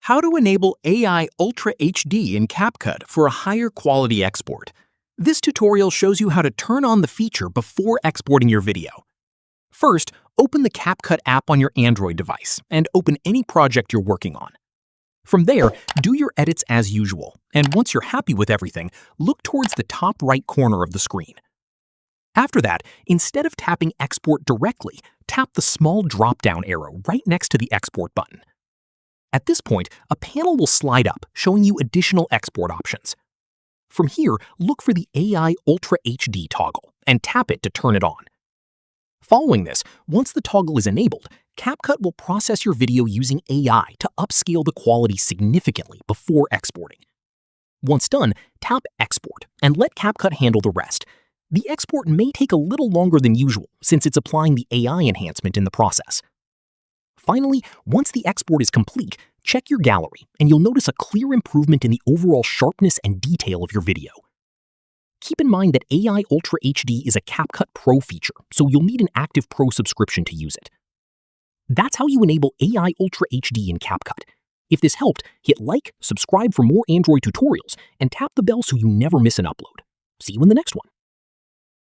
How to enable AI Ultra HD in CapCut for a higher quality export. This tutorial shows you how to turn on the feature before exporting your video. First, open the CapCut app on your Android device and open any project you're working on. From there, do your edits as usual, and once you're happy with everything, look towards the top right corner of the screen. After that, instead of tapping Export directly, tap the small drop-down arrow right next to the Export button. At this point, a panel will slide up, showing you additional export options. From here, look for the AI Ultra HD toggle and tap it to turn it on. Following this, once the toggle is enabled, CapCut will process your video using AI to upscale the quality significantly before exporting. Once done, tap Export and let CapCut handle the rest. The export may take a little longer than usual since it's applying the AI enhancement in the process. Finally, once the export is complete, check your gallery and you'll notice a clear improvement in the overall sharpness and detail of your video. Keep in mind that AI Ultra HD is a CapCut Pro feature, so you'll need an active Pro subscription to use it. That's how you enable AI Ultra HD in CapCut. If this helped, hit like, subscribe for more Android tutorials, and tap the bell so you never miss an upload. See you in the next one.